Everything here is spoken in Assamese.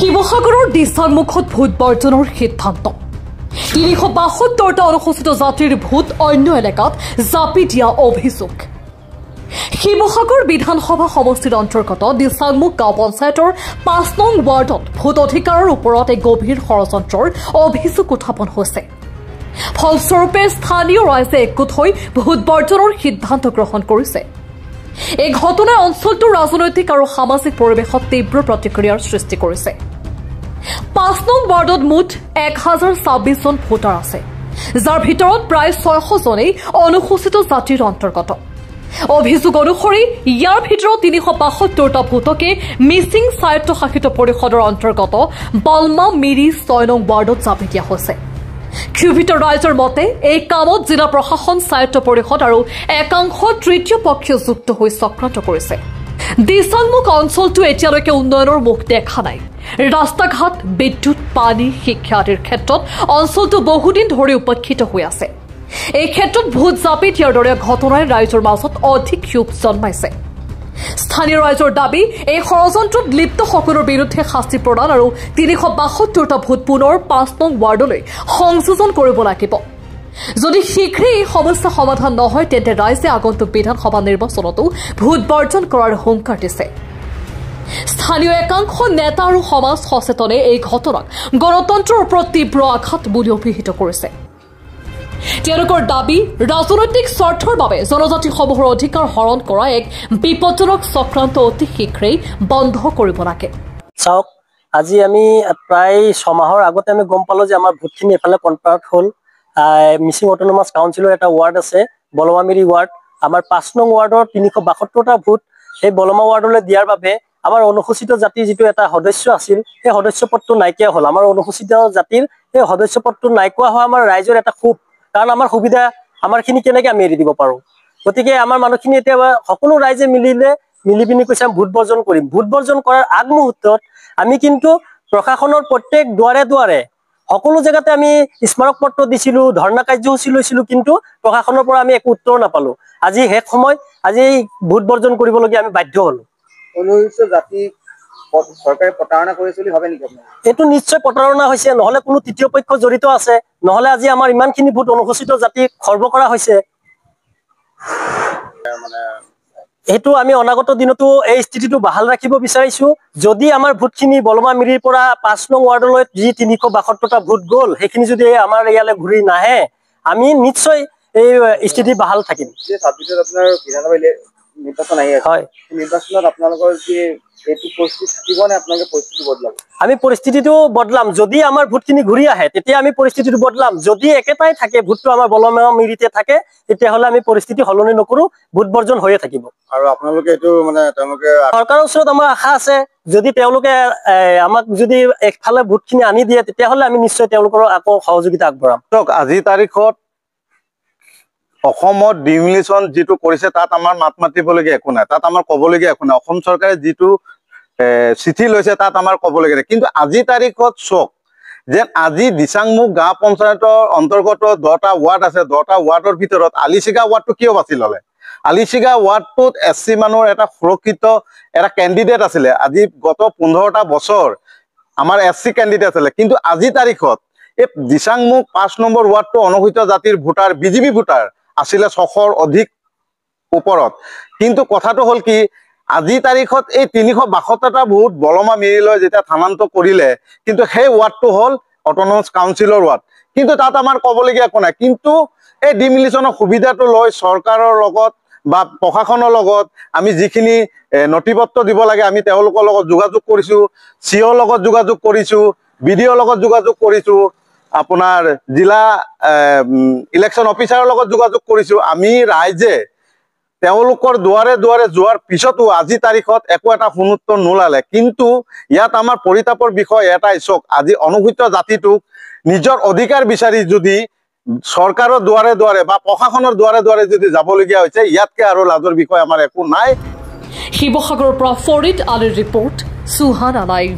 শিৱসাগৰৰ দিচাংমুখত ভোট বৰ্জনৰ সিদ্ধান্ত ৩৭২টা অনুসূচিত জাতিৰ ভোট অন্য এলেকাত জাপি দিয়া অভিযোগ শিৱসাগৰ বিধানসভা সমষ্টিৰ অন্তৰ্গত দিচাংমুখ গাঁও পঞ্চায়তৰ ৫ নং ৱাৰ্ডত ভোট অধিকাৰৰ ওপৰত এক গভীৰ ষড়যন্ত্ৰৰ অভিযোগ উত্থাপন হৈছে ফলস্বৰূপে স্থানীয় ৰাইজে একগোট হৈ ভোট বৰ্জনৰ সিদ্ধান্ত গ্ৰহণ কৰিছে এই ঘটনাই অঞ্চলটোৰ ৰাজনৈতিক আৰু সামাজিক পৰিৱেশত তীব্ৰ প্ৰতিক্ৰিয়াৰ সৃষ্টি কৰিছে ৫ নং ৱাৰ্ডত মুঠ ১০২৬ জন ভোটাৰ আছে যাৰ ভিতৰত প্ৰায় ৬০০ জনেই অনুসূচিত জাতিৰ অন্তৰ্গত অভিযোগ অনুসৰি ইয়াৰ ভিতৰত ৩৭২টা ভোটকে মিচিং স্বায়ত্তশাসিত পৰিষদৰ অন্তৰ্গত বলমা মিৰি ৬ নং ৱাৰ্ডত জাপি দিয়া হৈছে ক্ষুভিত ৰাইজৰ মতে এই কামত জিলা প্ৰশাসন স্বায়ত্ত পৰিষদ আৰু একাংশ তৃতীয় পক্ষীয় যুক্ত হৈ চক্ৰান্ত কৰিছে দিচাংমুখ অঞ্চলটো এতিয়ালৈকে উন্নয়নৰ মুখ দেখা নাই ৰাস্তা ঘাট বিদ্যুৎ পানী শিক্ষা আদিৰ ক্ষেত্ৰত অঞ্চলটো বহুদিন ধৰি উপেক্ষিত হৈ আছে এই ক্ষেত্ৰত ভোট জাপি দিয়াৰ দৰে ঘটনাই ৰাইজৰ মাজত অধিক ক্ষোভ জন্মাইছে স্থানীয় ৰাইজৰ দাবী এই ষড়যন্ত্ৰত লিপ্ত সকলৰ বিৰুদ্ধে শাস্তি প্ৰদান আৰু ৩৭২টা ভোট পুনৰ ৫ নং ৱাৰ্ডলৈ সংযোজন কৰিব লাগিব যদি শীঘ্ৰেই এই সমস্যা সমাধান নহয় তেন্তে ৰাইজে আগন্তুক বিধানসভা নিৰ্বাচনতো ভোট বৰ্জন কৰাৰ হুংকাৰ দিছে স্থানীয় একাংশ নেতা আৰু সমাজ সচেতনে এই ঘটনাক গণতন্ত্ৰৰ ওপৰত তীব্ৰ আঘাত বুলি অভিহিত কৰিছে তেওঁলোকৰ দাবী ৰাজনৈতিক স্বাৰ্থৰ বাবে জনজাতিসমূহৰ অধিকাৰ হৰণ কৰা এক বিপদজনক চক্ৰান্ত অতি শীঘ্ৰেই বন্ধ কৰিব লাগে চাওক আজি আমি প্ৰায় 6 মাহৰ আগতে আমি গম পালো যে আমাৰ ভোটখিনি এফালে কনফাৰ্ট হ'ল মিচিং অটোনমাস কাউন্সিলৰ এটা ৱাৰ্ড আছে বলমামিৰি ৱাৰ্ড আমাৰ 5 নং ৱাৰ্ডৰ ৩৭২টা ভোট সেই বলমা ৱাৰ্ডলৈ দিয়াৰ বাবে আমাৰ অনুসূচিত জাতিৰ যিটো এটা সদস্য আছিল সেই সদস্যপদটো নাইকিয়া হ'ল আমাৰ অনুসূচিত জাতিৰ সেই সদস্যপদটো নাইকিয়া হোৱা আমাৰ ৰাইজৰ এটা খুব কাৰণ আমাৰ সুবিধা আমাৰখিনি কেনেকৈ আমি এৰি দিব পাৰোঁ গতিকে আমাৰ মানুহখিনি এতিয়া সকলো ৰাইজে মিলি পিনি কৈছে ভোট বৰ্জন কৰিম ভোট বৰ্জন কৰাৰ আগমুহূৰ্তত আমি কিন্তু প্ৰশাসনৰ প্ৰত্যেক দুৱাৰে দুৱাৰে সকলো জেগাতে আমি স্মাৰক পত্ৰ দিছিলো ধৰ্ণা কাৰ্যসূচী লৈছিলো কিন্তু প্ৰশাসনৰ পৰা আমি একো উত্তৰ নাপালো আজি শেষ সময় আজি ভোট বৰ্জন কৰিবলগীয়া আমি বাধ্য হলো অনুসূচিত জাতি চৰকাৰে প্ৰতাৰণা কৰিছিল ভাবে নেকি এইটো নিশ্চয় প্ৰতাৰণা হৈছে নহলে কোনো তৃতীয় পক্ষ জড়িত আছে নহলে আজি আমাৰ ইমানখিনি ভোট অনুসূচিত জাতি খৰ্ব কৰা হৈছে এইটো আমি অনাগত দিনতো এই স্থিতিটো বাহাল ৰাখিব বিচাৰিছো যদি আমাৰ ভোটখিনি বলমা মিৰিৰ পৰা 5 নং ৱাৰ্ডলৈ যি ৩৭২টা ভোট গ'ল সেইখিনি যদি আমাৰ ইয়ালৈ ঘূৰি নাহে আমি নিশ্চয় এই স্থিতি বাহাল থাকিম যে ছাব্বিছত আপোনাৰ বিধানসভা নিৰ্বাচন আহি আছে নিৰ্বাচনত আপোনালোকৰ যে এইটো পৰিস্থিতি থাকিব নে আপোনালোকে পৰিস্থিতি বদলাব আমি পৰিস্থিতিটো বদলাম যদি আমাৰ ভোটখিনি ঘূৰি আহে তেতিয়া আমি পৰিস্থিতিটো বদলাম যদি একেটাই থাকে ভোটটো আমাৰ বলমা মিৰিতে থাকে তেতিয়াহ'লে আমি পৰিস্থিতি সলনি নকৰোঁ ভোট বৰ্জন হৈয়ে থাকিব আৰু আপোনালোকে এইটো মানে তেওঁলোকে চৰকাৰৰ ওচৰত আমাৰ আশা আছে যদি তেওঁলোকে আমাক যদি একফালে ভোটখিনি আনি দিয়ে তেতিয়াহ'লে আমি নিশ্চয় তেওঁলোকৰ আকৌ সহযোগিতা আগবঢ়াম আজিৰ তাৰিখত অসমত ডিমিলিশ্যন যিটো কৰিছে তাত আমাৰ মাত মাতিবলগীয়া একো নাই তাত আমাৰ ক'বলগীয়া একো নাই অসম চৰকাৰে যিটো চিঠি লৈছে তাত আমাৰ ক'বলগীয়া নাই কিন্তু আজিৰ তাৰিখত চক যে আজি দিচাংমুখ গাঁও পঞ্চায়তৰ অন্তৰ্গত 10টা ৱাৰ্ড আছে 10টা ৱাৰ্ডৰ ভিতৰত আলিচিগা ৱাৰ্ডটো কিয় বাছি ল'লে আলিচিগা ৱাৰ্ডটোত SC মানুহৰ এটা সুৰক্ষিত এটা কেণ্ডিডেট আছিলে আজি গত 15টা বছৰ আমাৰ SC কেণ্ডিডেট আছিলে কিন্তু আজিৰ তাৰিখত এই দিচাংমুখ 5 নম্বৰ ৱাৰ্ডটো অনুসূচিত জাতিৰ ভোটাৰ বিজেপি ভোটাৰ আছিলে 600ৰ অধিক ওপৰত কিন্তু কথাটো হ'ল কি আজি তাৰিখত এই ৩৬২টা ভোট বলমা মিৰিলৈ যেতিয়া স্থানান্তৰ কৰিলে কিন্তু সেই ৱাৰ্ডটো হ'ল অটোনমাস কাউন্সিলৰ ৱাৰ্ড কিন্তু তাত আমাৰ ক'বলগীয়া একো নাই কিন্তু এই ডিমিলিশ্যনৰ সুবিধাটো লৈ চৰকাৰৰ লগত বা প্ৰশাসনৰ লগত আমি যিখিনি নথিপত্ৰ দিব লাগে আমি তেওঁলোকৰ লগত যোগাযোগ কৰিছোঁ COৰ লগত যোগাযোগ কৰিছোঁ BDOৰ লগত যোগাযোগ কৰিছোঁ আপোনাৰ জিলা ইলেকশ্যন অফিচাৰৰ লগত যোগাযোগ কৰিছোঁ আমি ৰাইজে তেওঁলোকৰ দুৱাৰে দুৱাৰে যোৱাৰ পিছতো আজি তাৰিখত একো এটা সুনুত্তৰ নোলালে কিন্তু ইয়াত আমাৰ পৰিতাপৰ বিষয় এটাই চক আজি অনুসূচিত জাতিটোক নিজৰ অধিকাৰ বিচাৰি যদি চৰকাৰৰ দুৱাৰে দুৱাৰে বা প্ৰশাসনৰ দুৱাৰে দুৱাৰে যদি যাবলগীয়া হৈছে ইয়াতকে আৰু লাজৰ বিষয় আমাৰ একো নাই শিৱসাগৰৰ পৰা ফৰিদ আলীৰ ৰিপৰ্ট সুহানা লাইভ